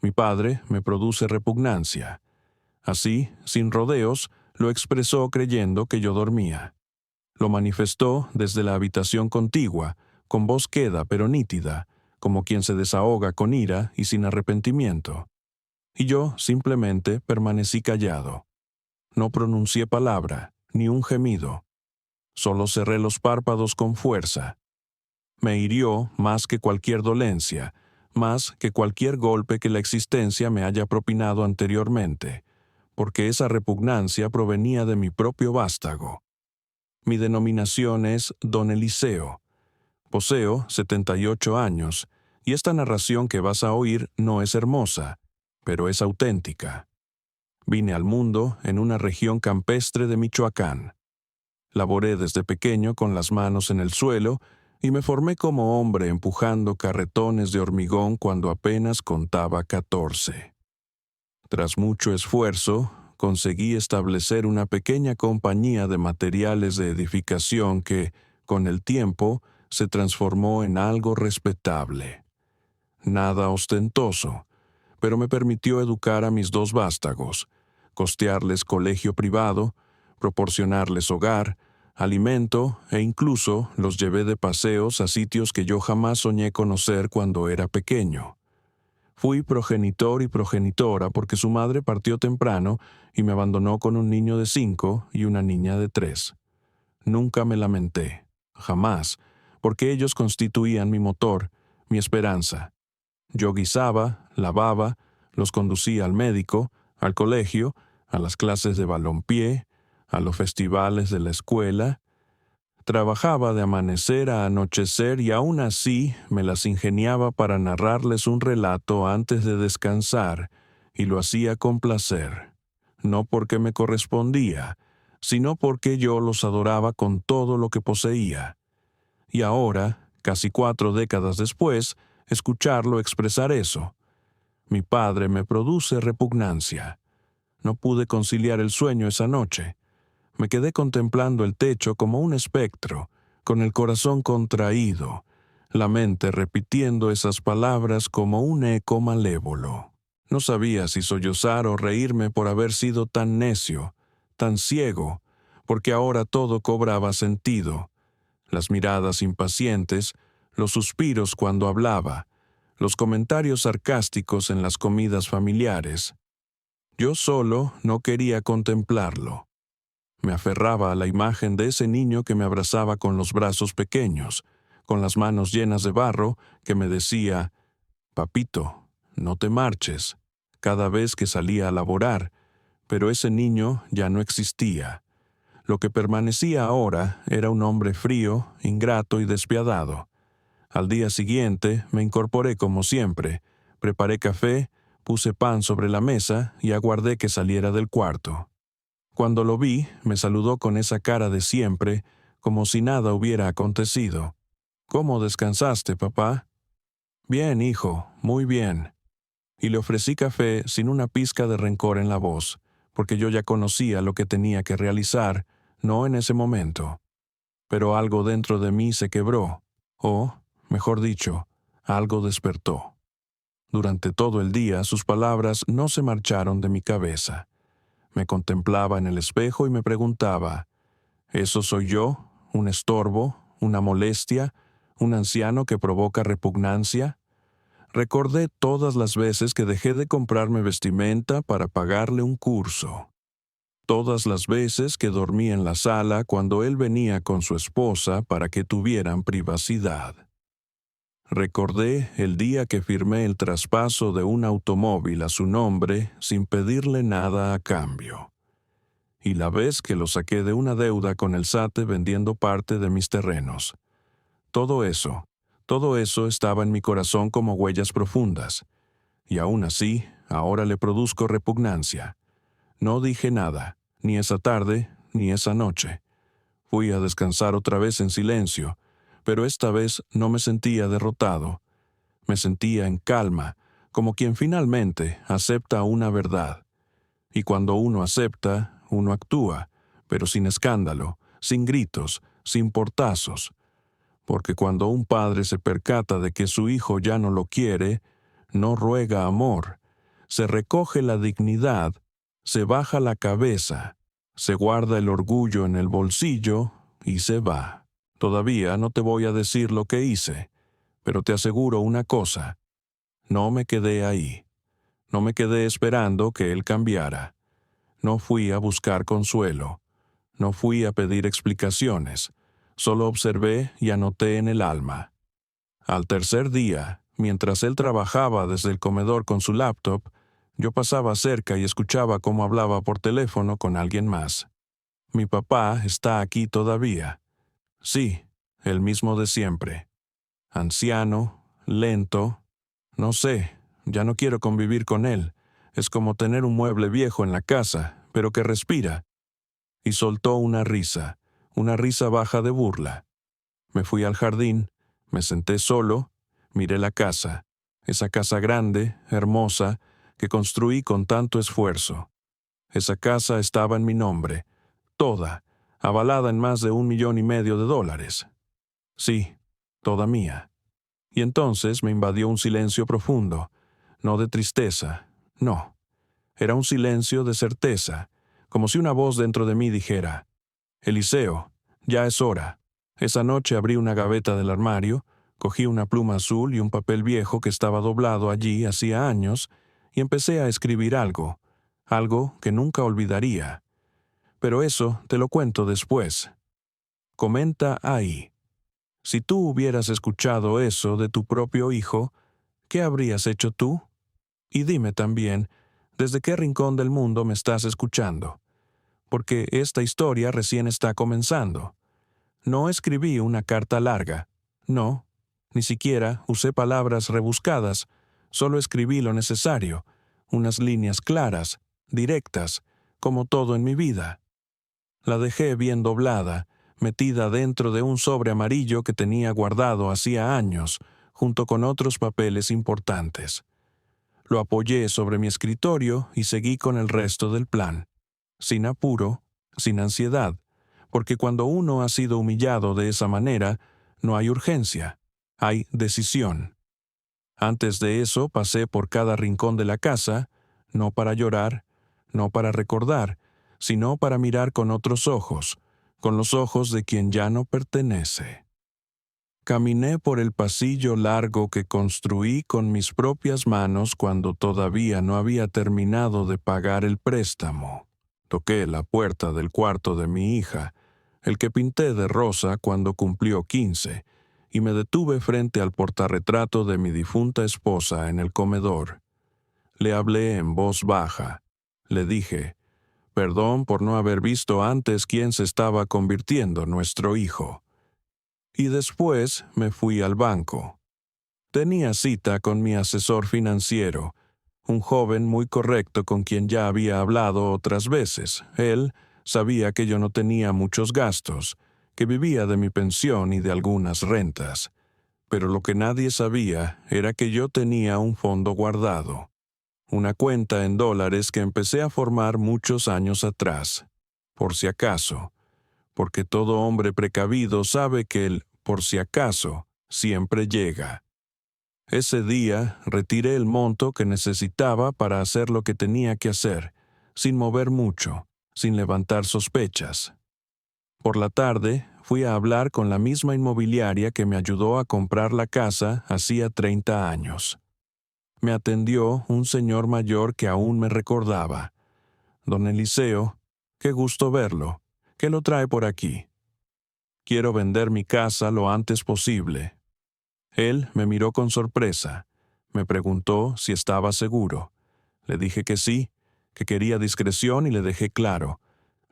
Mi padre me produce repugnancia. Así, sin rodeos, lo expresó creyendo que yo dormía. Lo manifestó desde la habitación contigua, con voz queda pero nítida, como quien se desahoga con ira y sin arrepentimiento. Y yo simplemente permanecí callado. No pronuncié palabra, ni un gemido. Solo cerré los párpados con fuerza. Me hirió más que cualquier dolencia, más que cualquier golpe que la existencia me haya propinado anteriormente, porque esa repugnancia provenía de mi propio vástago. Mi denominación es Don Eliseo. Poseo 78 años, y esta narración que vas a oír no es hermosa, pero es auténtica. Vine al mundo en una región campestre de Michoacán. Laboré desde pequeño con las manos en el suelo y me formé como hombre empujando carretones de hormigón cuando apenas contaba 14. Tras mucho esfuerzo, conseguí establecer una pequeña compañía de materiales de edificación que, con el tiempo, se transformó en algo respetable. Nada ostentoso, pero me permitió educar a mis dos vástagos, costearles colegio privado, proporcionarles hogar, alimento e incluso los llevé de paseos a sitios que yo jamás soñé conocer cuando era pequeño. Fui progenitor y progenitora porque su madre partió temprano y me abandonó con un niño de 5 y una niña de 3. Nunca me lamenté, jamás, porque ellos constituían mi motor, mi esperanza. Yo guisaba, lavaba, los conducía al médico, al colegio, a las clases de balompié, a los festivales de la escuela. Trabajaba de amanecer a anochecer y aún así me las ingeniaba para narrarles un relato antes de descansar, y lo hacía con placer, no porque me correspondía, sino porque yo los adoraba con todo lo que poseía. Y ahora, casi 4 décadas después, escucharlo expresar eso. Mi padre me produce repugnancia. No pude conciliar el sueño esa noche. Me quedé contemplando el techo como un espectro, con el corazón contraído, la mente repitiendo esas palabras como un eco malévolo. No sabía si sollozar o reírme por haber sido tan necio, tan ciego, porque ahora todo cobraba sentido. Las miradas impacientes, los suspiros cuando hablaba, los comentarios sarcásticos en las comidas familiares. Yo solo no quería contemplarlo. Me aferraba a la imagen de ese niño que me abrazaba con los brazos pequeños, con las manos llenas de barro, que me decía, «Papito, no te marches», cada vez que salía a laborar, pero ese niño ya no existía. Lo que permanecía ahora era un hombre frío, ingrato y despiadado. Al día siguiente me incorporé como siempre, preparé café, puse pan sobre la mesa y aguardé que saliera del cuarto. Cuando lo vi, me saludó con esa cara de siempre, como si nada hubiera acontecido. «¿Cómo descansaste, papá?» «Bien, hijo, muy bien». Y le ofrecí café sin una pizca de rencor en la voz, porque yo ya conocía lo que tenía que realizar, no en ese momento. Pero algo dentro de mí se quebró, o, mejor dicho, algo despertó. Durante todo el día sus palabras no se marcharon de mi cabeza. Me contemplaba en el espejo y me preguntaba, ¿eso soy yo? ¿Un estorbo? ¿Una molestia? ¿Un anciano que provoca repugnancia? Recordé todas las veces que dejé de comprarme vestimenta para pagarle un curso. Todas las veces que dormí en la sala cuando él venía con su esposa para que tuvieran privacidad. Recordé el día que firmé el traspaso de un automóvil a su nombre sin pedirle nada a cambio. Y la vez que lo saqué de una deuda con el SAT vendiendo parte de mis terrenos. Todo eso estaba en mi corazón como huellas profundas. Y aún así, ahora le produzco repugnancia. No dije nada, ni esa tarde, ni esa noche. Fui a descansar otra vez en silencio, pero esta vez no me sentía derrotado. Me sentía en calma, como quien finalmente acepta una verdad. Y cuando uno acepta, uno actúa, pero sin escándalo, sin gritos, sin portazos. Porque cuando un padre se percata de que su hijo ya no lo quiere, no ruega amor, se recoge la dignidad, se baja la cabeza, se guarda el orgullo en el bolsillo y se va. Todavía no te voy a decir lo que hice, pero te aseguro una cosa, no me quedé ahí. No me quedé esperando que él cambiara. No fui a buscar consuelo. No fui a pedir explicaciones. Solo observé y anoté en el alma. Al tercer día, mientras él trabajaba desde el comedor con su laptop, yo pasaba cerca y escuchaba cómo hablaba por teléfono con alguien más. Mi papá está aquí todavía. Sí, el mismo de siempre. Anciano, lento. No sé, ya no quiero convivir con él. Es como tener un mueble viejo en la casa, pero que respira. Y soltó una risa baja de burla. Me fui al jardín, me senté solo, miré la casa, esa casa grande, hermosa, que construí con tanto esfuerzo. Esa casa estaba en mi nombre, toda, avalada en más de $1,500,000. Sí, toda mía. Y entonces me invadió un silencio profundo, no de tristeza, no. Era un silencio de certeza, como si una voz dentro de mí dijera, «Eliseo, ya es hora». Esa noche abrí una gaveta del armario, cogí una pluma azul y un papel viejo que estaba doblado allí hacía años, y empecé a escribir algo que nunca olvidaría. Pero eso te lo cuento después. Comenta ahí. Si tú hubieras escuchado eso de tu propio hijo, ¿qué habrías hecho tú? Y dime también, ¿desde qué rincón del mundo me estás escuchando? Porque esta historia recién está comenzando. No escribí una carta larga. No, ni siquiera usé palabras rebuscadas. Solo escribí lo necesario, unas líneas claras, directas, como todo en mi vida. La dejé bien doblada, metida dentro de un sobre amarillo que tenía guardado hacía años, junto con otros papeles importantes. Lo apoyé sobre mi escritorio y seguí con el resto del plan. Sin apuro, sin ansiedad, porque cuando uno ha sido humillado de esa manera, no hay urgencia, hay decisión. Antes de eso pasé por cada rincón de la casa, no para llorar, no para recordar, sino para mirar con otros ojos, con los ojos de quien ya no pertenece. Caminé por el pasillo largo que construí con mis propias manos cuando todavía no había terminado de pagar el préstamo. Toqué la puerta del cuarto de mi hija, el que pinté de rosa cuando cumplió 15, y me detuve frente al portarretrato de mi difunta esposa en el comedor. Le hablé en voz baja. Le dije, perdón por no haber visto antes quién se estaba convirtiendo nuestro hijo. Y después me fui al banco. Tenía cita con mi asesor financiero, un joven muy correcto con quien ya había hablado otras veces. Él sabía que yo no tenía muchos gastos, que vivía de mi pensión y de algunas rentas. Pero lo que nadie sabía era que yo tenía un fondo guardado, una cuenta en dólares que empecé a formar muchos años atrás, por si acaso, porque todo hombre precavido sabe que el por si acaso siempre llega. Ese día retiré el monto que necesitaba para hacer lo que tenía que hacer, sin mover mucho, sin levantar sospechas. Por la tarde fui a hablar con la misma inmobiliaria que me ayudó a comprar la casa hacía 30 años. Me atendió un señor mayor que aún me recordaba. Don Eliseo, qué gusto verlo. ¿Qué lo trae por aquí? Quiero vender mi casa lo antes posible. Él me miró con sorpresa. Me preguntó si estaba seguro. Le dije que sí, que quería discreción y le dejé claro.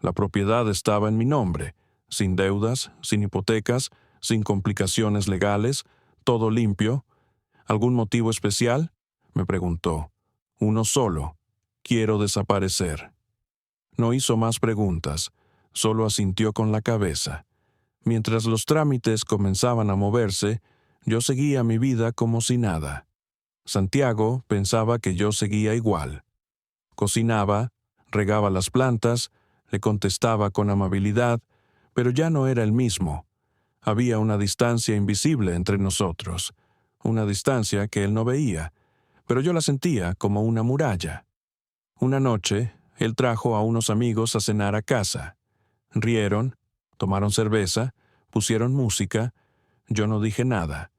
La propiedad estaba en mi nombre, sin deudas, sin hipotecas, sin complicaciones legales, todo limpio. ¿Algún motivo especial? Me preguntó. Uno solo. Quiero desaparecer. No hizo más preguntas, solo asintió con la cabeza. Mientras los trámites comenzaban a moverse, yo seguía mi vida como si nada. Santiago pensaba que yo seguía igual. Cocinaba, regaba las plantas, le contestaba con amabilidad, pero ya no era el mismo. Había una distancia invisible entre nosotros, una distancia que él no veía, pero yo la sentía como una muralla. Una noche, él trajo a unos amigos a cenar a casa. Rieron, tomaron cerveza, pusieron música. Yo no dije nada.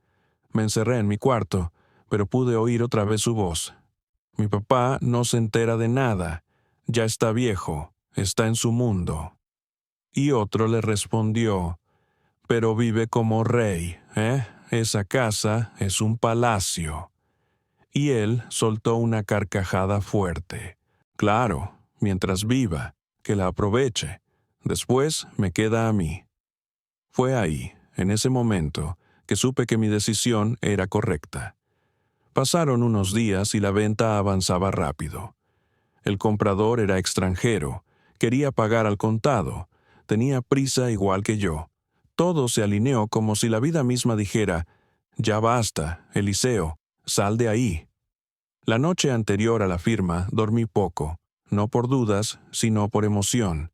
Me encerré en mi cuarto, pero pude oír otra vez su voz. Mi papá no se entera de nada. Ya está viejo, está en su mundo. Y otro le respondió, pero vive como rey, ¿eh? Esa casa es un palacio. Y él soltó una carcajada fuerte. Claro, mientras viva, que la aproveche. Después me queda a mí. Fue ahí, en ese momento, que supe que mi decisión era correcta. Pasaron unos días y la venta avanzaba rápido. El comprador era extranjero, quería pagar al contado, tenía prisa igual que yo. Todo se alineó como si la vida misma dijera, «Ya basta, Eliseo, sal de ahí». La noche anterior a la firma dormí poco, no por dudas, sino por emoción.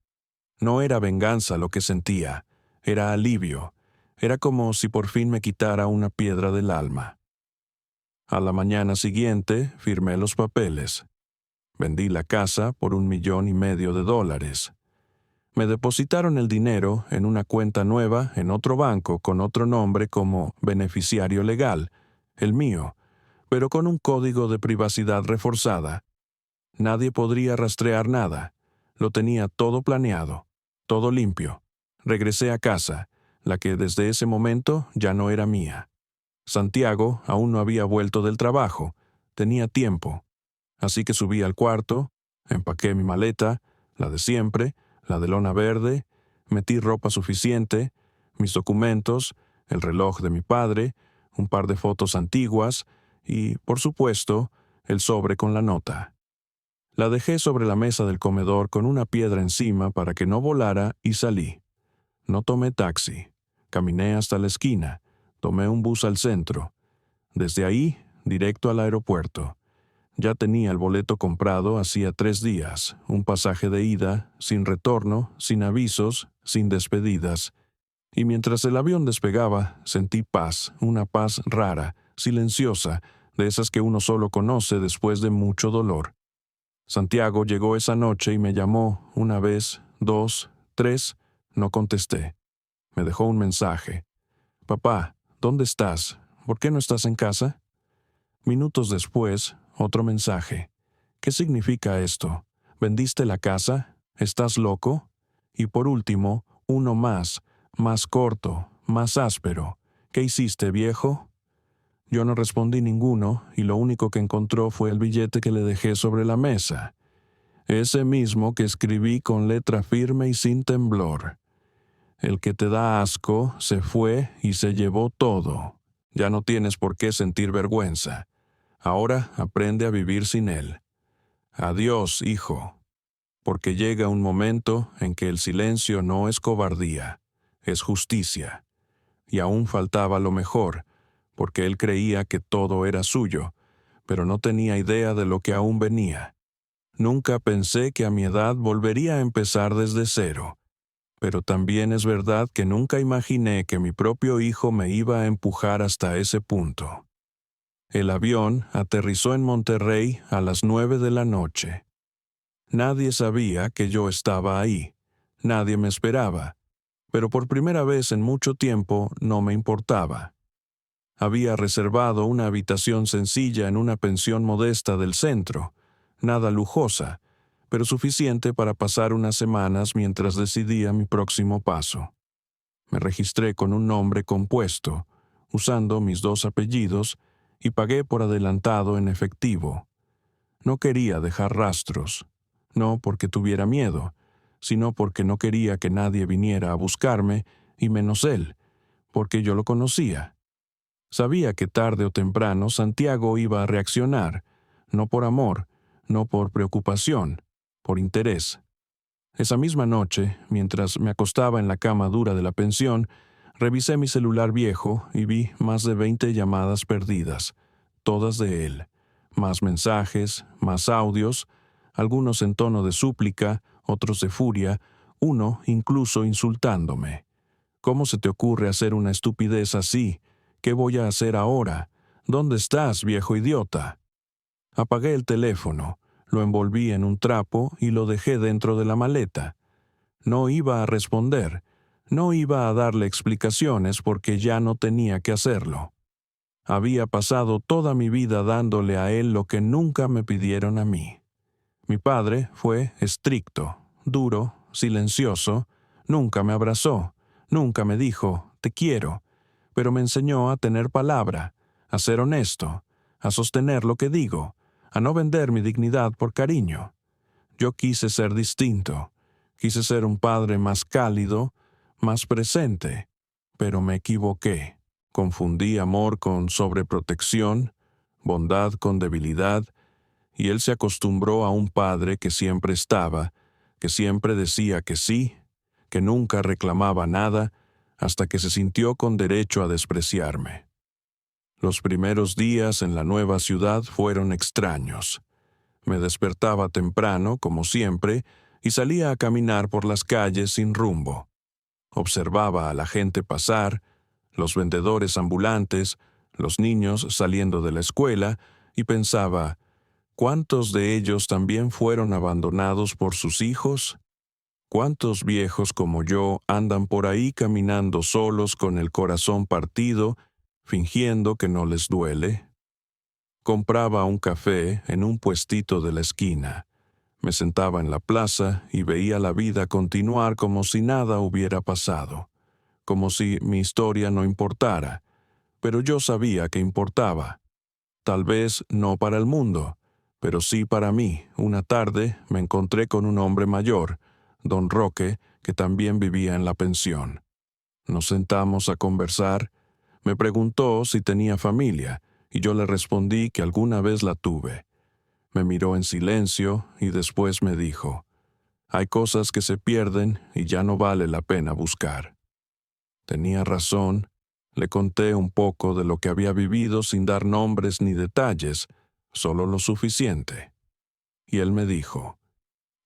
No era venganza lo que sentía, era alivio. Era como si por fin me quitara una piedra del alma. A la mañana siguiente firmé los papeles. Vendí la casa por $1,500,000. Me depositaron el dinero en una cuenta nueva en otro banco con otro nombre como beneficiario legal, el mío, pero con un código de privacidad reforzada. Nadie podría rastrear nada. Lo tenía todo planeado, todo limpio. Regresé a casa, la que desde ese momento ya no era mía. Santiago aún no había vuelto del trabajo, tenía tiempo. Así que subí al cuarto, empaqué mi maleta, la de siempre, la de lona verde, metí ropa suficiente, mis documentos, el reloj de mi padre, un par de fotos antiguas y, por supuesto, el sobre con la nota. La dejé sobre la mesa del comedor con una piedra encima para que no volara y salí. No tomé taxi. Caminé hasta la esquina. Tomé un bus al centro. Desde ahí, directo al aeropuerto. Ya tenía el boleto comprado hacía 3 días, un pasaje de ida, sin retorno, sin avisos, sin despedidas. Y mientras el avión despegaba, sentí paz, una paz rara, silenciosa, de esas que uno solo conoce después de mucho dolor. Santiago llegó esa noche y me llamó 1 vez, 2, 3, no contesté. Me dejó un mensaje. «Papá, ¿dónde estás? ¿Por qué no estás en casa?» Minutos después, otro mensaje. «¿Qué significa esto? ¿Vendiste la casa? ¿Estás loco?» Y por último, uno más corto, más áspero. «¿Qué hiciste, viejo?» Yo no respondí ninguno y lo único que encontró fue el billete que le dejé sobre la mesa. Ese mismo que escribí con letra firme y sin temblor. «El que te da asco se fue y se llevó todo. Ya no tienes por qué sentir vergüenza. Ahora aprende a vivir sin él. Adiós, hijo». Porque llega un momento en que el silencio no es cobardía, es justicia. Y aún faltaba lo mejor, porque él creía que todo era suyo, pero no tenía idea de lo que aún venía. Nunca pensé que a mi edad volvería a empezar desde cero, pero también es verdad que nunca imaginé que mi propio hijo me iba a empujar hasta ese punto. El avión aterrizó en Monterrey a las 9 de la noche. Nadie sabía que yo estaba ahí, nadie me esperaba, pero por primera vez en mucho tiempo no me importaba. Había reservado una habitación sencilla en una pensión modesta del centro, nada lujosa, pero suficiente para pasar unas semanas mientras decidía mi próximo paso. Me registré con un nombre compuesto, usando mis 2 apellidos, y pagué por adelantado en efectivo. No quería dejar rastros, no porque tuviera miedo, sino porque no quería que nadie viniera a buscarme, y menos él, porque yo lo conocía. Sabía que tarde o temprano Santiago iba a reaccionar, no por amor, no por preocupación, por interés. Esa misma noche, mientras me acostaba en la cama dura de la pensión, revisé mi celular viejo y vi más de 20 llamadas perdidas, todas de él. Más mensajes, más audios, algunos en tono de súplica, otros de furia, uno incluso insultándome. «¿Cómo se te ocurre hacer una estupidez así? ¿Qué voy a hacer ahora? ¿Dónde estás, viejo idiota?» Apagué el teléfono, lo envolví en un trapo y lo dejé dentro de la maleta. No iba a responder, no iba a darle explicaciones porque ya no tenía que hacerlo. Había pasado toda mi vida dándole a él lo que nunca me pidieron a mí. Mi padre fue estricto, duro, silencioso, nunca me abrazó, nunca me dijo, te quiero, pero me enseñó a tener palabra, a ser honesto, a sostener lo que digo, a no vender mi dignidad por cariño. Yo quise ser distinto, quise ser un padre más cálido, más presente, pero me equivoqué. Confundí amor con sobreprotección, bondad con debilidad, y él se acostumbró a un padre que siempre estaba, que siempre decía que sí, que nunca reclamaba nada, hasta que se sintió con derecho a despreciarme. Los primeros días en la nueva ciudad fueron extraños. Me despertaba temprano, como siempre, y salía a caminar por las calles sin rumbo. Observaba a la gente pasar, los vendedores ambulantes, los niños saliendo de la escuela, y pensaba, ¿cuántos de ellos también fueron abandonados por sus hijos? ¿Cuántos viejos como yo andan por ahí caminando solos con el corazón partido, fingiendo que no les duele? Compraba un café en un puestito de la esquina. Me sentaba en la plaza y veía la vida continuar como si nada hubiera pasado, como si mi historia no importara, pero yo sabía que importaba. Tal vez no para el mundo, pero sí para mí. Una tarde me encontré con un hombre mayor, don Roque, que también vivía en la pensión. Nos sentamos a conversar. Me preguntó si tenía familia, y yo le respondí que alguna vez la tuve. Me miró en silencio y después me dijo, hay cosas que se pierden y ya no vale la pena buscar. Tenía razón. Le conté un poco de lo que había vivido sin dar nombres ni detalles, solo lo suficiente. Y él me dijo,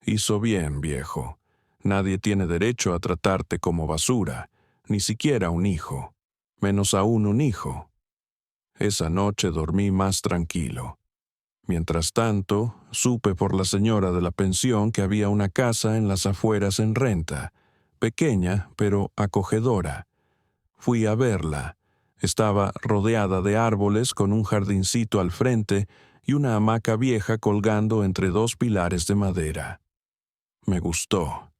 hizo bien, viejo. Nadie tiene derecho a tratarte como basura, ni siquiera un hijo, menos aún un hijo. Esa noche dormí más tranquilo. Mientras tanto, supe por la señora de la pensión que había una casa en las afueras en renta, pequeña pero acogedora. Fui a verla. Estaba rodeada de árboles con un jardincito al frente y una hamaca vieja colgando entre dos pilares de madera. Me gustó.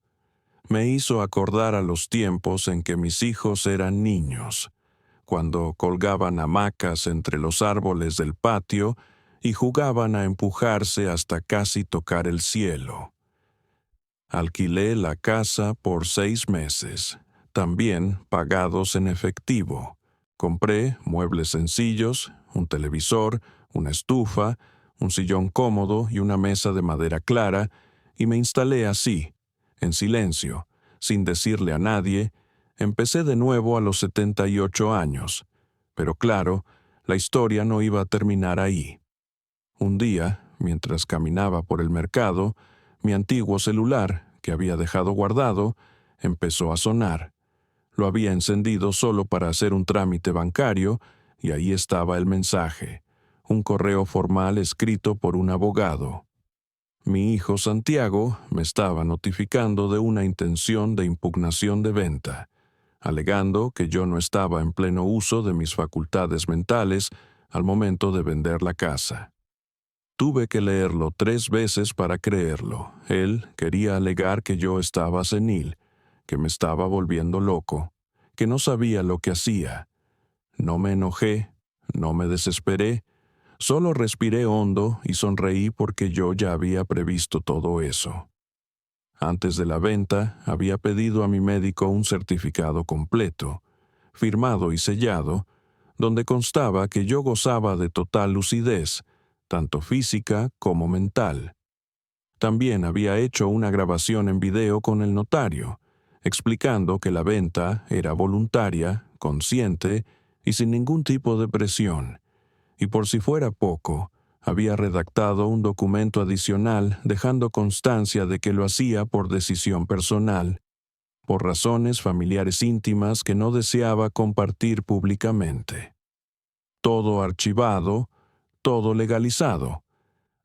Me hizo acordar a los tiempos en que mis hijos eran niños, cuando colgaban hamacas entre los árboles del patio y jugaban a empujarse hasta casi tocar el cielo. Alquilé la casa por 6 meses, también pagados en efectivo. Compré muebles sencillos, un televisor, una estufa, un sillón cómodo y una mesa de madera clara, y me instalé así, en silencio, sin decirle a nadie. Empecé de nuevo a los 78 años, pero claro, la historia no iba a terminar ahí. Un día, mientras caminaba por el mercado, mi antiguo celular, que había dejado guardado, empezó a sonar. Lo había encendido solo para hacer un trámite bancario, y ahí estaba el mensaje, un correo formal escrito por un abogado. Mi hijo Santiago me estaba notificando de una intención de impugnación de venta, alegando que yo no estaba en pleno uso de mis facultades mentales al momento de vender la casa. Tuve que leerlo 3 veces para creerlo. Él quería alegar que yo estaba senil, que me estaba volviendo loco, que no sabía lo que hacía. No me enojé, no me desesperé, solo respiré hondo y sonreí porque yo ya había previsto todo eso. Antes de la venta, había pedido a mi médico un certificado completo, firmado y sellado, donde constaba que yo gozaba de total lucidez, tanto física como mental. También había hecho una grabación en video con el notario, explicando que la venta era voluntaria, consciente y sin ningún tipo de presión. Y por si fuera poco, había redactado un documento adicional dejando constancia de que lo hacía por decisión personal, por razones familiares íntimas que no deseaba compartir públicamente. Todo archivado, todo legalizado.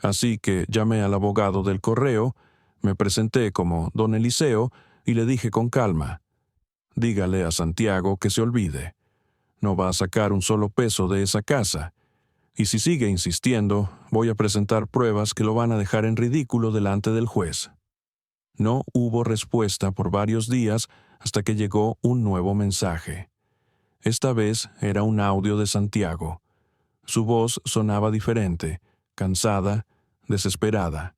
Así que llamé al abogado del correo, me presenté como don Eliseo y le dije con calma: dígale a Santiago que se olvide. No va a sacar un solo peso de esa casa. Y si sigue insistiendo, voy a presentar pruebas que lo van a dejar en ridículo delante del juez. No hubo respuesta por varios días hasta que llegó un nuevo mensaje. Esta vez era un audio de Santiago. Su voz sonaba diferente, cansada, desesperada.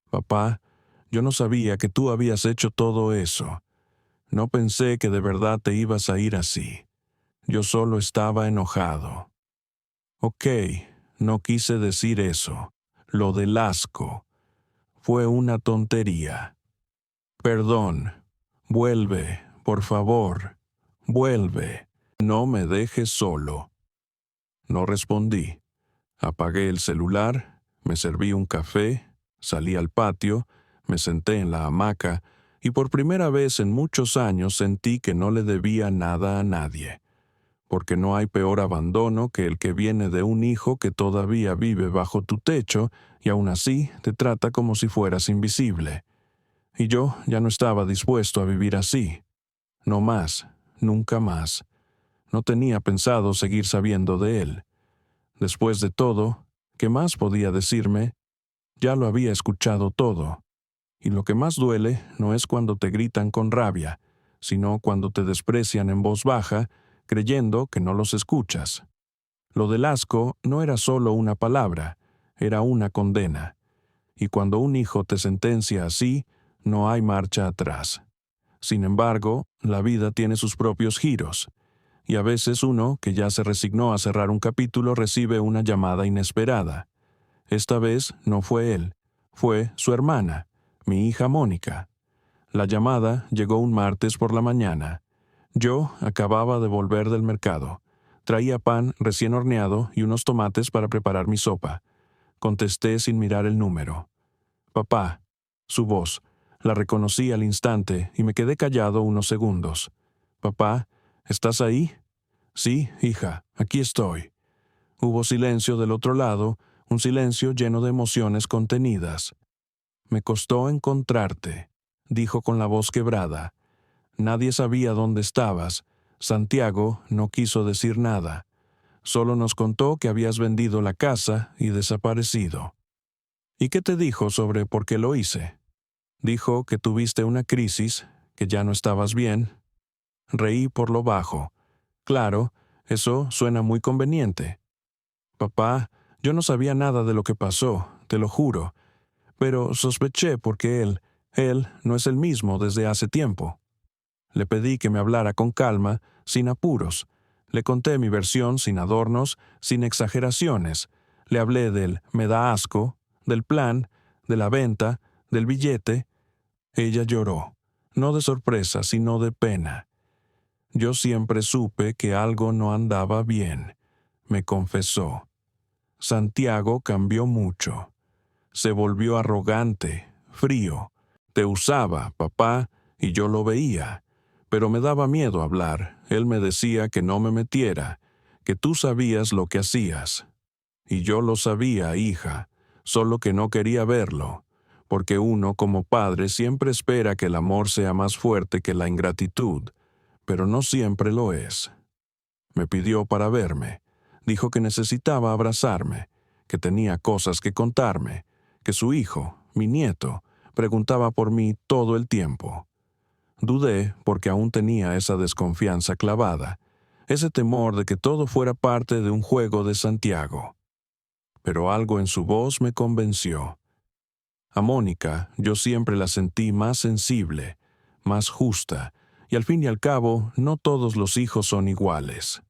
Papá, yo no sabía que tú habías hecho todo eso. No pensé que de verdad te ibas a ir así. Yo solo estaba enojado. Ok, no quise decir eso. Lo del asco. Fue una tontería. Perdón. Vuelve, por favor. Vuelve. No me dejes solo. No respondí. Apagué el celular, me serví un café, salí al patio, me senté en la hamaca y por primera vez en muchos años sentí que no le debía nada a nadie. Porque no hay peor abandono que el que viene de un hijo que todavía vive bajo tu techo y aún así te trata como si fueras invisible. Y yo ya no estaba dispuesto a vivir así. No más, nunca más. No tenía pensado seguir sabiendo de él. Después de todo, ¿qué más podía decirme? Ya lo había escuchado todo. Y lo que más duele no es cuando te gritan con rabia, sino cuando te desprecian en voz baja, creyendo que no los escuchas. Lo del asco no era solo una palabra, era una condena. Y cuando un hijo te sentencia así, no hay marcha atrás. Sin embargo, la vida tiene sus propios giros, y a veces uno, que ya se resignó a cerrar un capítulo, recibe una llamada inesperada. Esta vez no fue él, fue su hermana, mi hija Mónica. La llamada llegó un martes por la mañana. Yo acababa de volver del mercado. Traía pan recién horneado y unos tomates para preparar mi sopa. Contesté sin mirar el número. Papá, su voz. La reconocí al instante y me quedé callado unos segundos. Papá, ¿estás ahí? Sí, hija, aquí estoy. Hubo silencio del otro lado, un silencio lleno de emociones contenidas. Me costó encontrarte, dijo con la voz quebrada. Nadie sabía dónde estabas. Santiago no quiso decir nada. Solo nos contó que habías vendido la casa y desaparecido. ¿Y qué te dijo sobre por qué lo hice? Dijo que tuviste una crisis, que ya no estabas bien. Reí por lo bajo. Claro, eso suena muy conveniente. Papá, yo no sabía nada de lo que pasó, te lo juro, pero sospeché porque él no es el mismo desde hace tiempo. Le pedí que me hablara con calma, sin apuros. Le conté mi versión sin adornos, sin exageraciones. Le hablé del me da asco, del plan, de la venta, del billete. Ella lloró, no de sorpresa, sino de pena. Yo siempre supe que algo no andaba bien, me confesó. Santiago cambió mucho. Se volvió arrogante, frío. Te usaba, papá, y yo lo veía. Pero me daba miedo hablar. Él me decía que no me metiera, que tú sabías lo que hacías. Y yo lo sabía, hija, solo que no quería verlo, porque uno como padre siempre espera que el amor sea más fuerte que la ingratitud, pero no siempre lo es. Me pidió para verme. Dijo que necesitaba abrazarme, que tenía cosas que contarme, que su hijo, mi nieto, preguntaba por mí todo el tiempo. Dudé porque aún tenía esa desconfianza clavada, ese temor de que todo fuera parte de un juego de Santiago. Pero algo en su voz me convenció. A Mónica yo siempre la sentí más sensible, más justa, y al fin y al cabo no todos los hijos son iguales.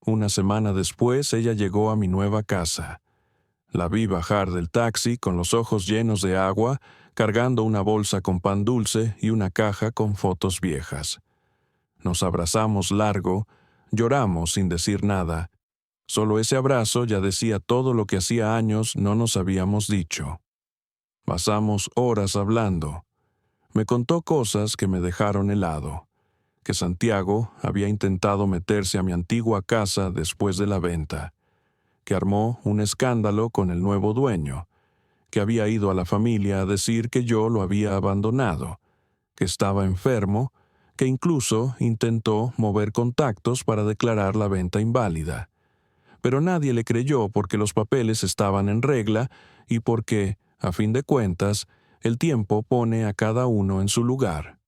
Una semana después ella llegó a mi nueva casa. La vi bajar del taxi con los ojos llenos de agua, cargando una bolsa con pan dulce y una caja con fotos viejas. Nos abrazamos largo, lloramos sin decir nada. Solo ese abrazo ya decía todo lo que hacía años no nos habíamos dicho. Pasamos horas hablando. Me contó cosas que me dejaron helado. Que Santiago había intentado meterse a mi antigua casa después de la venta. Que armó un escándalo con el nuevo dueño. que había ido a la familia a decir que yo lo había abandonado, que estaba enfermo, que incluso intentó mover contactos para declarar la venta inválida. Pero nadie le creyó porque los papeles estaban en regla y porque, a fin de cuentas, el tiempo pone a cada uno en su lugar.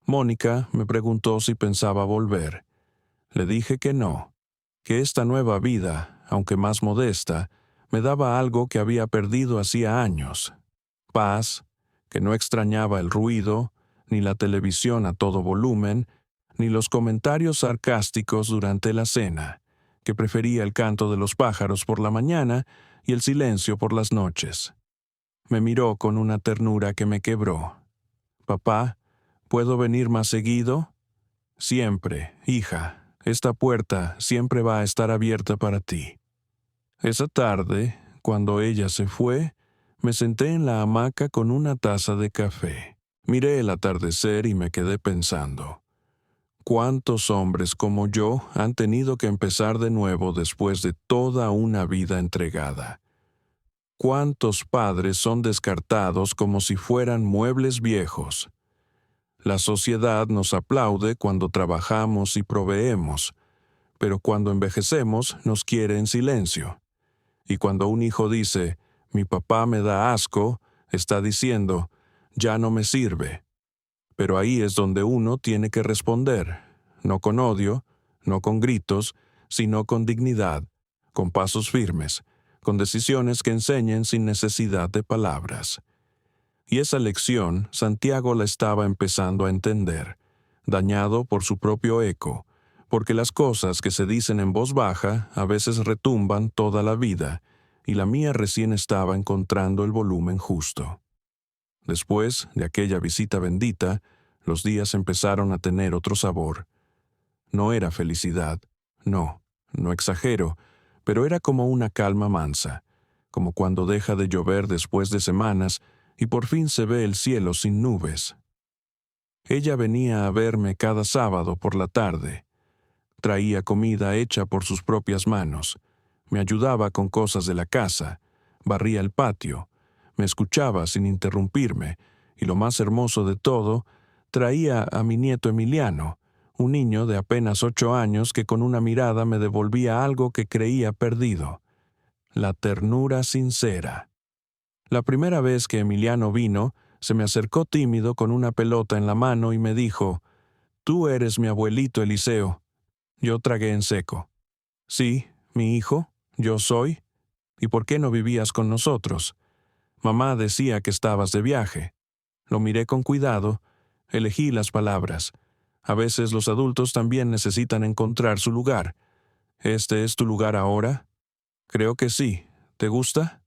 Mónica me preguntó si pensaba volver. Le dije que no, que esta nueva vida, aunque más modesta, me daba algo que había perdido hacía años: paz, que no extrañaba el ruido, ni la televisión a todo volumen, ni los comentarios sarcásticos durante la cena, que prefería el canto de los pájaros por la mañana y el silencio por las noches. Me miró con una ternura que me quebró. «Papá, ¿puedo venir más seguido?» «Siempre, hija. Esta puerta siempre va a estar abierta para ti». Esa tarde, cuando ella se fue, me senté en la hamaca con una taza de café. Miré el atardecer y me quedé pensando: ¿cuántos hombres como yo han tenido que empezar de nuevo después de toda una vida entregada? ¿Cuántos padres son descartados como si fueran muebles viejos? La sociedad nos aplaude cuando trabajamos y proveemos, pero cuando envejecemos nos quiere en silencio. Y cuando un hijo dice, «Mi papá me da asco», está diciendo, «Ya no me sirve». Pero ahí es donde uno tiene que responder, no con odio, no con gritos, sino con dignidad, con pasos firmes, con decisiones que enseñen sin necesidad de palabras. Y esa lección Santiago la estaba empezando a entender, dañado por su propio eco, porque las cosas que se dicen en voz baja a veces retumban toda la vida, y la mía recién estaba encontrando el volumen justo. Después de aquella visita bendita, los días empezaron a tener otro sabor. No era felicidad, no exagero, pero era como una calma mansa, como cuando deja de llover después de semanas y por fin se ve el cielo sin nubes. Ella venía a verme cada sábado por la tarde. Traía comida hecha por sus propias manos, me ayudaba con cosas de la casa, barría el patio, me escuchaba sin interrumpirme, y lo más hermoso de todo, traía a mi nieto Emiliano, un niño de apenas 8 años que con una mirada me devolvía algo que creía perdido: la ternura sincera. La primera vez que Emiliano vino, se me acercó tímido con una pelota en la mano y me dijo, «Tú eres mi abuelito Eliseo». Yo tragué en seco. «Sí, mi hijo, yo soy. ¿Y por qué no vivías con nosotros? Mamá decía que estabas de viaje». Lo miré con cuidado, elegí las palabras. A veces los adultos también necesitan encontrar su lugar. ¿Este es tu lugar ahora? Creo que sí. ¿Te gusta?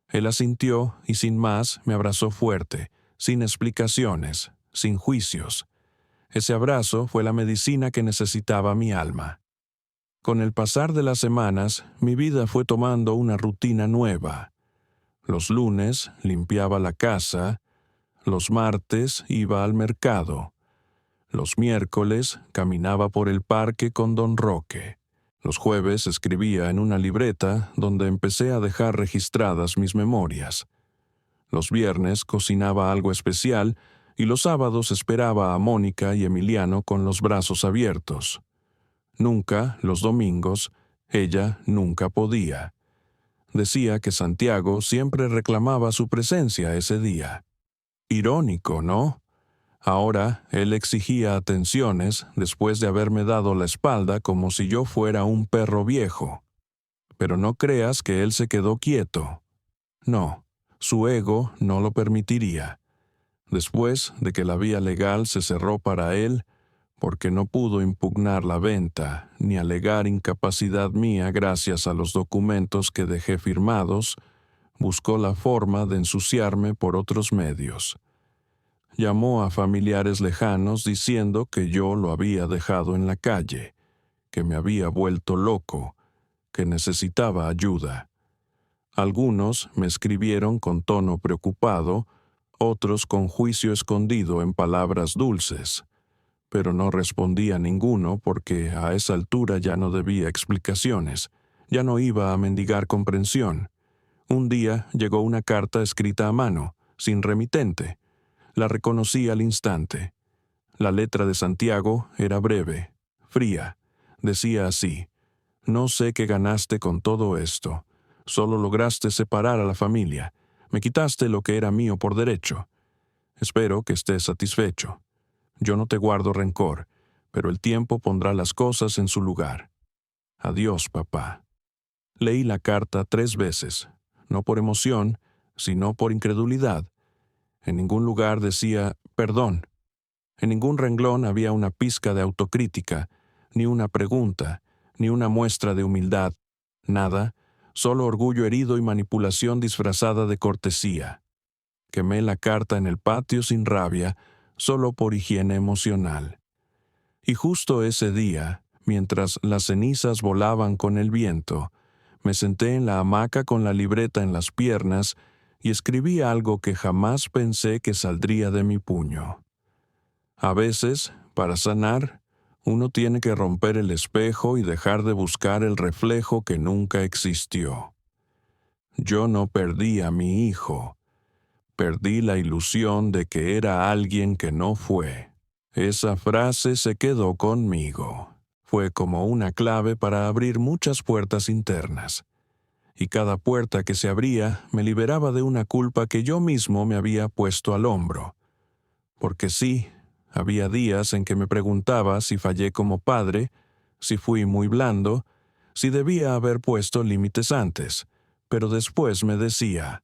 Él asintió y sin más me abrazó fuerte, sin explicaciones, sin juicios. Ese abrazo fue la medicina que necesitaba mi alma. Con el pasar de las semanas, mi vida fue tomando una rutina nueva. Los lunes limpiaba la casa, los martes iba al mercado, los miércoles caminaba por el parque con don Roque. Los jueves escribía en una libreta donde empecé a dejar registradas mis memorias. Los viernes cocinaba algo especial y los sábados esperaba a Mónica y Emiliano con los brazos abiertos. Nunca, los domingos, ella nunca podía. Decía que Santiago siempre reclamaba su presencia ese día. Irónico, ¿no? Ahora él exigía atenciones después de haberme dado la espalda como si yo fuera un perro viejo. Pero no creas que él se quedó quieto. No, su ego no lo permitiría. Después de que la vía legal se cerró para él, porque no pudo impugnar la venta ni alegar incapacidad mía gracias a los documentos que dejé firmados, buscó la forma de ensuciarme por otros medios. Llamó a familiares lejanos diciendo que yo lo había dejado en la calle, que me había vuelto loco, que necesitaba ayuda. Algunos me escribieron con tono preocupado, otros con juicio escondido en palabras dulces, pero no respondí a ninguno porque a esa altura ya no debía explicaciones, ya no iba a mendigar comprensión. Un día llegó una carta escrita a mano, sin remitente. La reconocí al instante. La letra de Santiago era breve, fría. Decía así: «No sé qué ganaste con todo esto. Solo lograste separar a la familia. Me quitaste lo que era mío por derecho. Espero que estés satisfecho. Yo no te guardo rencor, pero el tiempo pondrá las cosas en su lugar. Adiós, papá». Leí la carta 3 veces, no por emoción, sino por incredulidad. En ningún lugar decía «perdón». En ningún renglón había una pizca de autocrítica, ni una pregunta, ni una muestra de humildad. Nada, solo orgullo herido y manipulación disfrazada de cortesía. Quemé la carta en el patio sin rabia, solo por higiene emocional. Y justo ese día, mientras las cenizas volaban con el viento, me senté en la hamaca con la libreta en las piernas y escribí algo que jamás pensé que saldría de mi puño. A veces, para sanar, uno tiene que romper el espejo y dejar de buscar el reflejo que nunca existió. Yo no perdí a mi hijo. Perdí la ilusión de que era alguien que no fue. Esa frase se quedó conmigo. Fue como una clave para abrir muchas puertas internas. Y cada puerta que se abría me liberaba de una culpa que yo mismo me había puesto al hombro. Porque sí, había días en que me preguntaba si fallé como padre, si fui muy blando, si debía haber puesto límites antes, pero después me decía: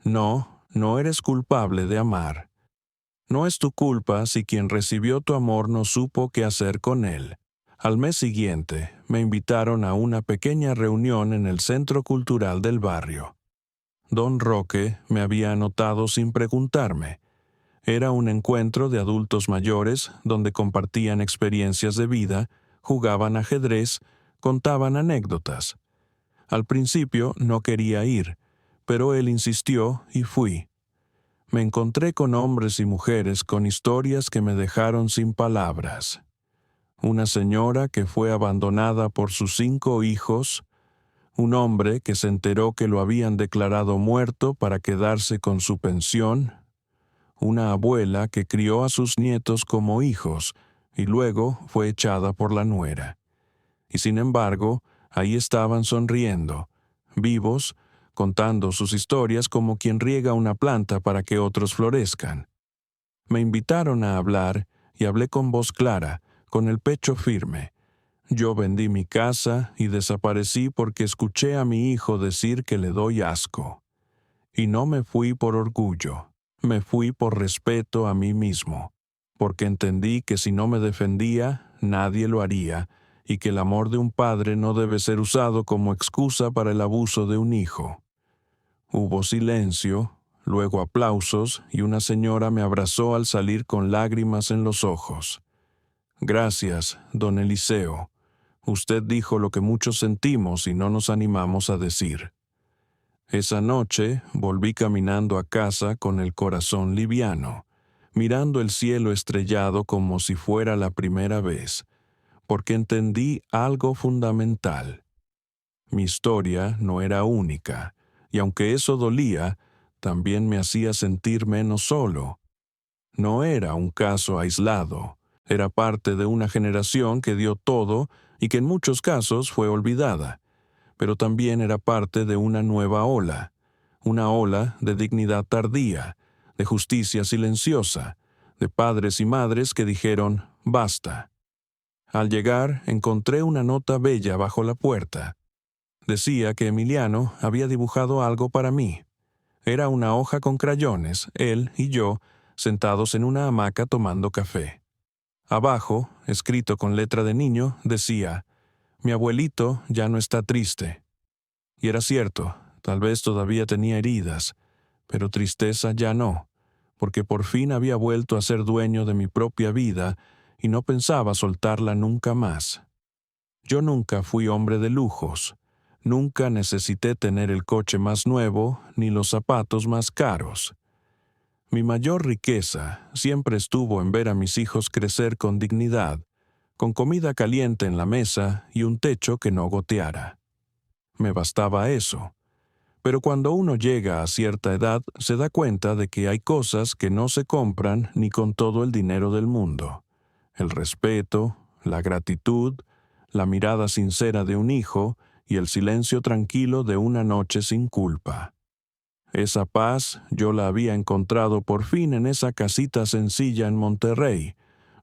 «No, no eres culpable de amar. No es tu culpa si quien recibió tu amor no supo qué hacer con él». Al mes siguiente, me invitaron a una pequeña reunión en el centro cultural del barrio. Don Roque me había anotado sin preguntarme. Era un encuentro de adultos mayores donde compartían experiencias de vida, jugaban ajedrez, contaban anécdotas. Al principio no quería ir, pero él insistió y fui. Me encontré con hombres y mujeres con historias que me dejaron sin palabras. Una señora que fue abandonada por sus 5 hijos, un hombre que se enteró que lo habían declarado muerto para quedarse con su pensión, una abuela que crió a sus nietos como hijos y luego fue echada por la nuera. Y sin embargo, ahí estaban sonriendo, vivos, contando sus historias como quien riega una planta para que otros florezcan. Me invitaron a hablar y hablé con voz clara, con el pecho firme. Yo vendí mi casa y desaparecí porque escuché a mi hijo decir que le doy asco. Y no me fui por orgullo, me fui por respeto a mí mismo, porque entendí que si no me defendía, nadie lo haría, y que el amor de un padre no debe ser usado como excusa para el abuso de un hijo. Hubo silencio, luego aplausos, y una señora me abrazó al salir con lágrimas en los ojos. «Gracias, don Eliseo. Usted dijo lo que muchos sentimos y no nos animamos a decir». Esa noche volví caminando a casa con el corazón liviano, mirando el cielo estrellado como si fuera la primera vez, porque entendí algo fundamental. Mi historia no era única, y aunque eso dolía, también me hacía sentir menos solo. No era un caso aislado, era parte de una generación que dio todo y que en muchos casos fue olvidada, pero también era parte de una nueva ola, una ola de dignidad tardía, de justicia silenciosa, de padres y madres que dijeron «basta». Al llegar, encontré una nota bella bajo la puerta. Decía que Emiliano había dibujado algo para mí. Era una hoja con crayones, él y yo, sentados en una hamaca tomando café. Abajo, escrito con letra de niño, decía: «Mi abuelito ya no está triste». Y era cierto, tal vez todavía tenía heridas, pero tristeza ya no, porque por fin había vuelto a ser dueño de mi propia vida y no pensaba soltarla nunca más. Yo nunca fui hombre de lujos, nunca necesité tener el coche más nuevo ni los zapatos más caros. Mi mayor riqueza siempre estuvo en ver a mis hijos crecer con dignidad, con comida caliente en la mesa y un techo que no goteara. Me bastaba eso. Pero cuando uno llega a cierta edad, se da cuenta de que hay cosas que no se compran ni con todo el dinero del mundo. El respeto, la gratitud, la mirada sincera de un hijo y el silencio tranquilo de una noche sin culpa. Esa paz yo la había encontrado por fin en esa casita sencilla en Monterrey,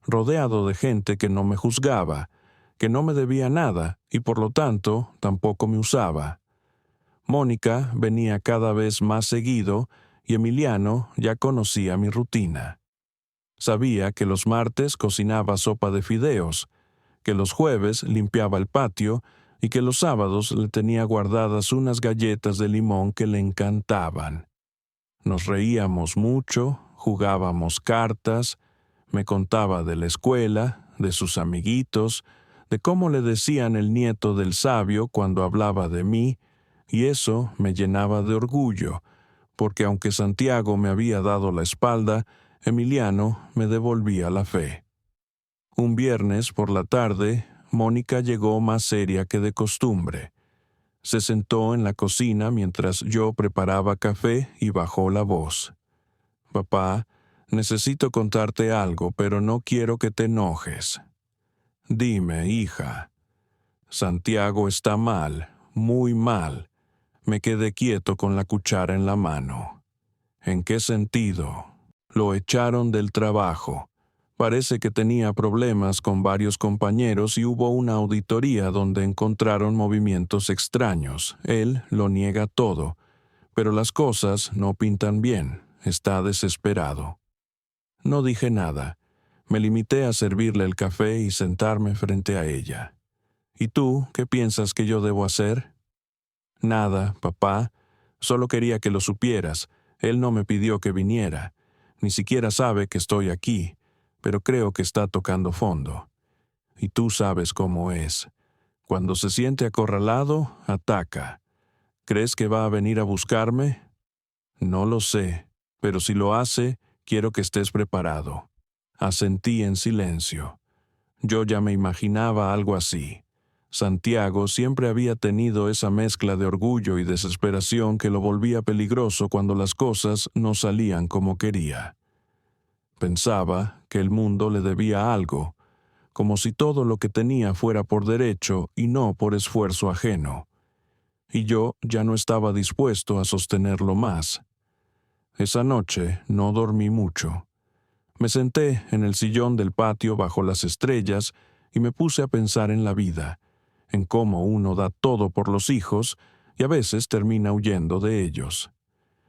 rodeado de gente que no me juzgaba, que no me debía nada y por lo tanto tampoco me usaba. Mónica venía cada vez más seguido y Emiliano ya conocía mi rutina. Sabía que los martes cocinaba sopa de fideos, que los jueves limpiaba el patio y que los sábados le tenía guardadas unas galletas de limón que le encantaban. Nos reíamos mucho, jugábamos cartas, me contaba de la escuela, de sus amiguitos, de cómo le decían el nieto del sabio cuando hablaba de mí, y eso me llenaba de orgullo, porque aunque Santiago me había dado la espalda, Emiliano me devolvía la fe. Un viernes por la tarde, Mónica llegó más seria que de costumbre. Se sentó en la cocina mientras yo preparaba café y bajó la voz. «Papá, necesito contarte algo, pero no quiero que te enojes». «Dime, hija». «Santiago está mal, muy mal». Me quedé quieto con la cuchara en la mano. «¿En qué sentido?» «Lo echaron del trabajo. Parece que tenía problemas con varios compañeros y hubo una auditoría donde encontraron movimientos extraños. Él lo niega todo, pero las cosas no pintan bien. Está desesperado». No dije nada. Me limité a servirle el café y sentarme frente a ella. «¿Y tú, qué piensas que yo debo hacer?» «Nada, papá. Solo quería que lo supieras. Él no me pidió que viniera. Ni siquiera sabe que estoy aquí, pero creo que está tocando fondo. Y tú sabes cómo es. Cuando se siente acorralado, ataca. ¿Crees que va a venir a buscarme?» «No lo sé, pero si lo hace, quiero que estés preparado». Asentí en silencio. Yo ya me imaginaba algo así. Santiago siempre había tenido esa mezcla de orgullo y desesperación que lo volvía peligroso cuando las cosas no salían como quería. Pensaba que el mundo le debía algo, como si todo lo que tenía fuera por derecho y no por esfuerzo ajeno. Y yo ya no estaba dispuesto a sostenerlo más. Esa noche no dormí mucho. Me senté en el sillón del patio bajo las estrellas y me puse a pensar en la vida, en cómo uno da todo por los hijos y a veces termina huyendo de ellos,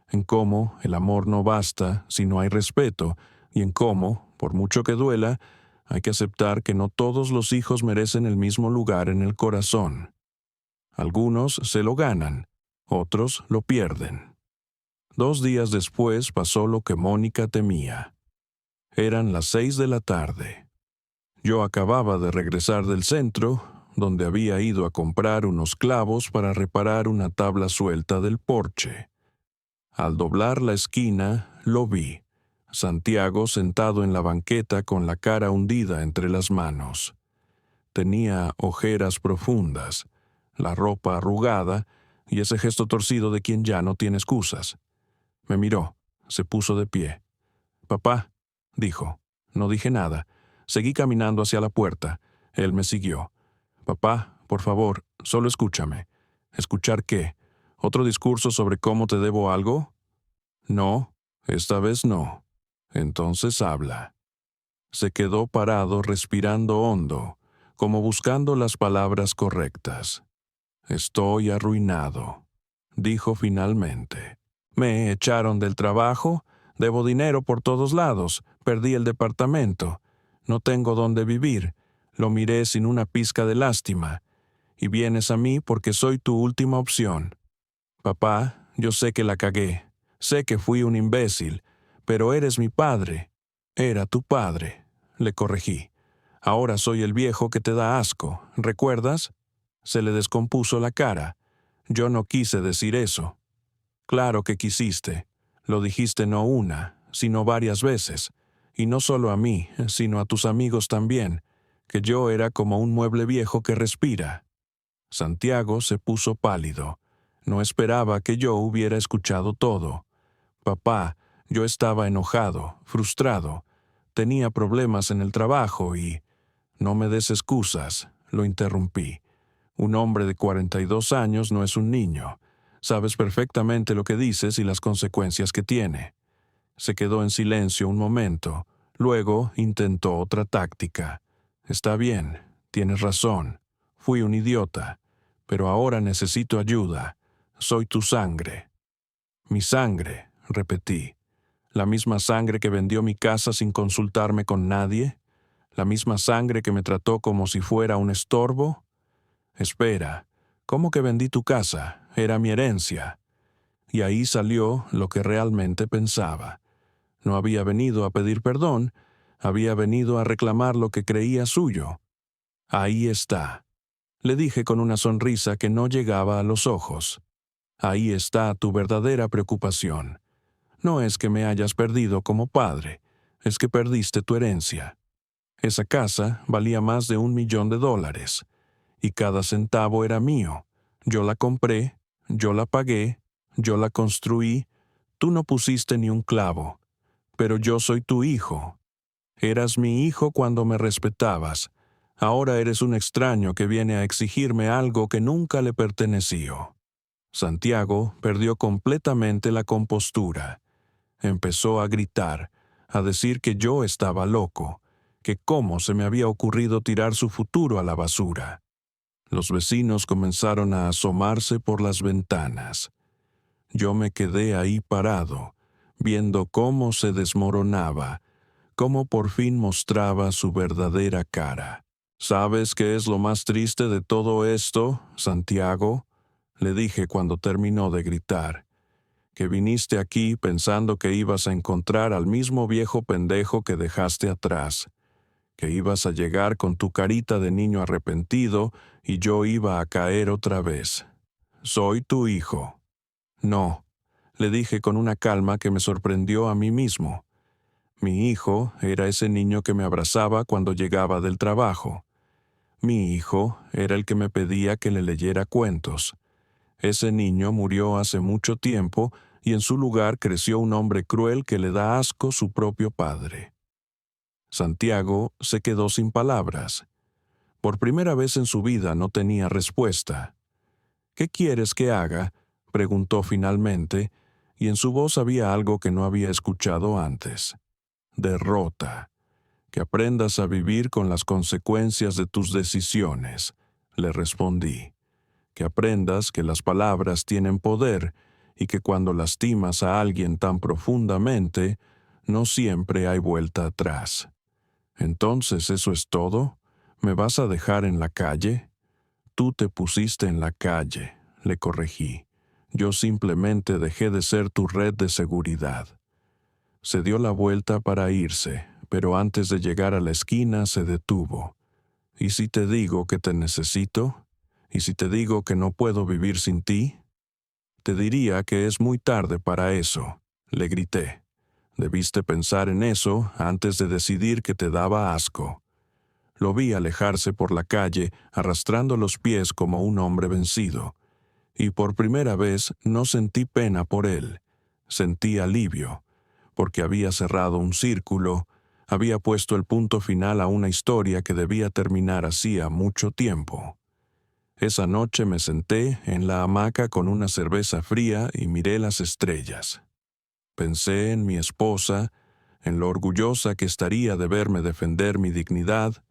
en cómo el amor no basta si no hay respeto y en cómo, por mucho que duela, hay que aceptar que no todos los hijos merecen el mismo lugar en el corazón. Algunos se lo ganan, otros lo pierden. 2 días después pasó lo que Mónica temía. Eran las 6 de la tarde. Yo acababa de regresar del centro, donde había ido a comprar unos clavos para reparar una tabla suelta del porche. Al doblar la esquina, lo vi. Santiago sentado en la banqueta con la cara hundida entre las manos. Tenía ojeras profundas, la ropa arrugada y ese gesto torcido de quien ya no tiene excusas. Me miró, se puso de pie. «Papá», dijo. No dije nada. Seguí caminando hacia la puerta. Él me siguió. «Papá, por favor, solo escúchame». «¿Escuchar qué? ¿Otro discurso sobre cómo te debo algo?» «No, esta vez no». «Entonces habla». Se quedó parado respirando hondo, como buscando las palabras correctas. «Estoy arruinado», dijo finalmente. «Me echaron del trabajo, debo dinero por todos lados, perdí el departamento, no tengo dónde vivir, lo miré sin una pizca de lástima, y vienes a mí porque soy tu última opción. Papá, yo sé que la cagué, sé que fui un imbécil, pero eres mi padre». «Era tu padre», le corregí. «Ahora soy el viejo que te da asco, ¿recuerdas?» Se le descompuso la cara. «Yo no quise decir eso». «Claro que quisiste. Lo dijiste no una, sino varias veces. Y no solo a mí, sino a tus amigos también, que yo era como un mueble viejo que respira». Santiago se puso pálido. No esperaba que yo hubiera escuchado todo. Papá, yo estaba enojado, frustrado. Tenía problemas en el trabajo y... No me des excusas, lo interrumpí. Un hombre de 42 años no es un niño. Sabes perfectamente lo que dices y las consecuencias que tiene. Se quedó en silencio un momento. Luego intentó otra táctica. Está bien, tienes razón. Fui un idiota. Pero ahora necesito ayuda. Soy tu sangre. Mi sangre, repetí. ¿La misma sangre que vendió mi casa sin consultarme con nadie? ¿La misma sangre que me trató como si fuera un estorbo? Espera, ¿cómo que vendí tu casa? Era mi herencia. Y ahí salió lo que realmente pensaba. No había venido a pedir perdón, había venido a reclamar lo que creía suyo. Ahí está, le dije con una sonrisa que no llegaba a los ojos. Ahí está tu verdadera preocupación. No es que me hayas perdido como padre, es que perdiste tu herencia. Esa casa valía más de $1.000.000, y cada centavo era mío. Yo la compré, yo la pagué, yo la construí, tú no pusiste ni un clavo. Pero yo soy tu hijo. Eras mi hijo cuando me respetabas. Ahora eres un extraño que viene a exigirme algo que nunca le perteneció. Santiago perdió completamente la compostura. Empezó a gritar, a decir que yo estaba loco, que cómo se me había ocurrido tirar su futuro a la basura. Los vecinos comenzaron a asomarse por las ventanas. Yo me quedé ahí parado, viendo cómo se desmoronaba, cómo por fin mostraba su verdadera cara. ¿Sabes qué es lo más triste de todo esto, Santiago? Le dije cuando terminó de gritar. Que viniste aquí pensando que ibas a encontrar al mismo viejo pendejo que dejaste atrás, que ibas a llegar con tu carita de niño arrepentido y yo iba a caer otra vez. Soy tu hijo. No, le dije con una calma que me sorprendió a mí mismo. Mi hijo era ese niño que me abrazaba cuando llegaba del trabajo. Mi hijo era el que me pedía que le leyera cuentos. Ese niño murió hace mucho tiempo y en su lugar creció un hombre cruel que le da asco su propio padre. Santiago se quedó sin palabras. Por primera vez en su vida no tenía respuesta. ¿Qué quieres que haga?, preguntó finalmente, y en su voz había algo que no había escuchado antes. Derrota. Que aprendas a vivir con las consecuencias de tus decisiones, le respondí. Que aprendas que las palabras tienen poder y que cuando lastimas a alguien tan profundamente, no siempre hay vuelta atrás. Entonces, ¿eso es todo? ¿Me vas a dejar en la calle? Tú te pusiste en la calle, le corregí. Yo simplemente dejé de ser tu red de seguridad. Se dio la vuelta para irse, pero antes de llegar a la esquina se detuvo. ¿Y si te digo que te necesito? ¿Y si te digo que no puedo vivir sin ti? Te diría que es muy tarde para eso, le grité. Debiste pensar en eso antes de decidir que te daba asco. Lo vi alejarse por la calle, arrastrando los pies como un hombre vencido. Y por primera vez no sentí pena por él. Sentí alivio, porque había cerrado un círculo, había puesto el punto final a una historia que debía terminar hacía mucho tiempo. Esa noche me senté en la hamaca con una cerveza fría y miré las estrellas. Pensé en mi esposa, en lo orgullosa que estaría de verme defender mi dignidad.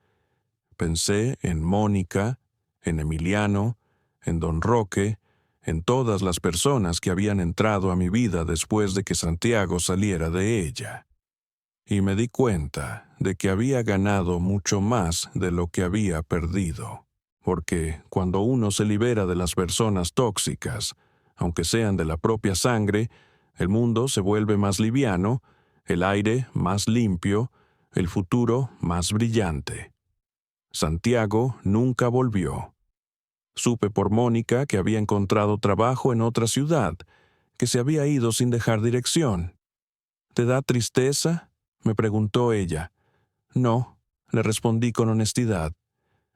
Pensé en Mónica, en Emiliano, en Don Roque, en todas las personas que habían entrado a mi vida después de que Santiago saliera de ella. Y me di cuenta de que había ganado mucho más de lo que había perdido. Porque cuando uno se libera de las personas tóxicas, aunque sean de la propia sangre, el mundo se vuelve más liviano, el aire más limpio, el futuro más brillante. Santiago nunca volvió. Supe por Mónica que había encontrado trabajo en otra ciudad, que se había ido sin dejar dirección. ¿Te da tristeza?, me preguntó ella. No, le respondí con honestidad.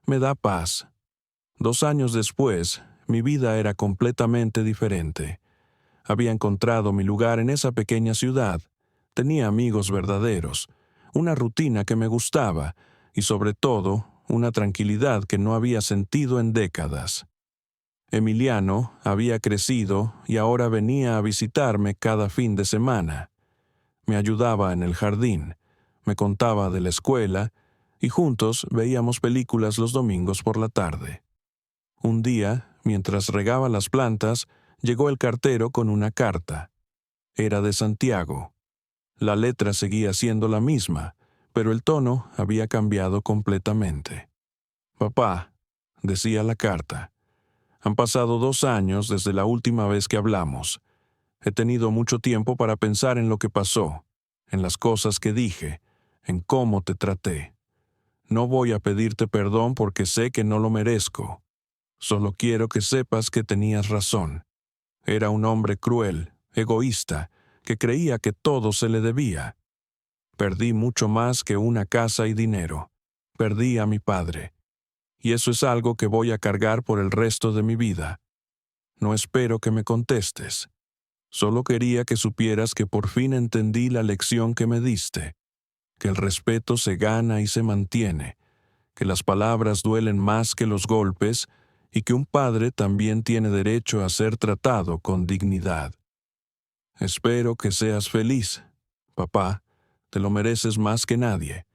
Me da paz. 2 años después, mi vida era completamente diferente. Había encontrado mi lugar en esa pequeña ciudad. Tenía amigos verdaderos, una rutina que me gustaba y, sobre todo, una tranquilidad que no había sentido en décadas. Emiliano había crecido y ahora venía a visitarme cada fin de semana. Me ayudaba en el jardín, me contaba de la escuela y juntos veíamos películas los domingos por la tarde. Un día, mientras regaba las plantas, llegó el cartero con una carta. Era de Santiago. La letra seguía siendo la misma, pero el tono había cambiado completamente. «Papá», decía la carta, «han pasado 2 años desde la última vez que hablamos. He tenido mucho tiempo para pensar en lo que pasó, en las cosas que dije, en cómo te traté. No voy a pedirte perdón porque sé que no lo merezco. Solo quiero que sepas que tenías razón. Era un hombre cruel, egoísta, que creía que todo se le debía. Perdí mucho más que una casa y dinero. Perdí a mi padre. Y eso es algo que voy a cargar por el resto de mi vida. No espero que me contestes. Solo quería que supieras que por fin entendí la lección que me diste, que el respeto se gana y se mantiene, que las palabras duelen más que los golpes y que un padre también tiene derecho a ser tratado con dignidad. Espero que seas feliz, papá, te lo mereces más que nadie.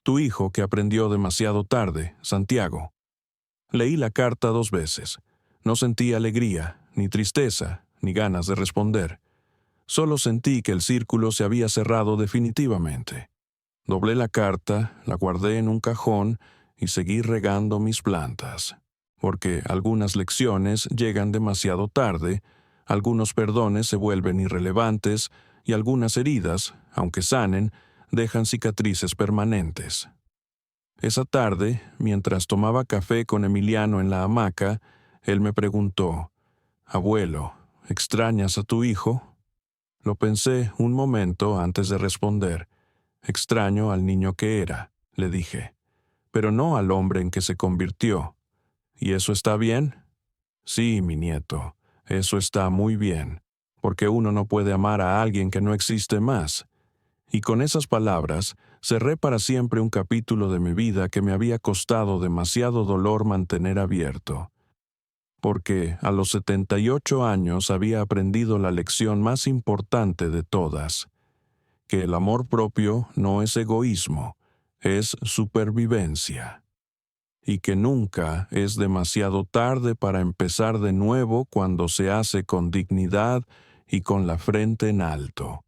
Tu hijo que aprendió demasiado tarde, Santiago». Leí la carta 2 veces. No sentí alegría, ni tristeza, ni ganas de responder. Solo sentí que el círculo se había cerrado definitivamente. Doblé la carta, la guardé en un cajón y seguí regando mis plantas. Porque algunas lecciones llegan demasiado tarde, algunos perdones se vuelven irrelevantes y algunas heridas, aunque sanen, dejan cicatrices permanentes. Esa tarde, mientras tomaba café con Emiliano en la hamaca, él me preguntó: «Abuelo, ¿extrañas a tu hijo?». Lo pensé un momento antes de responder. «Extraño al niño que era», le dije, «pero no al hombre en que se convirtió». «¿Y eso está bien?». «Sí, mi nieto, eso está muy bien, porque uno no puede amar a alguien que no existe más». Y con esas palabras cerré para siempre un capítulo de mi vida que me había costado demasiado dolor mantener abierto. Porque a los 78 años había aprendido la lección más importante de todas, que el amor propio no es egoísmo, es supervivencia. Y que nunca es demasiado tarde para empezar de nuevo cuando se hace con dignidad y con la frente en alto.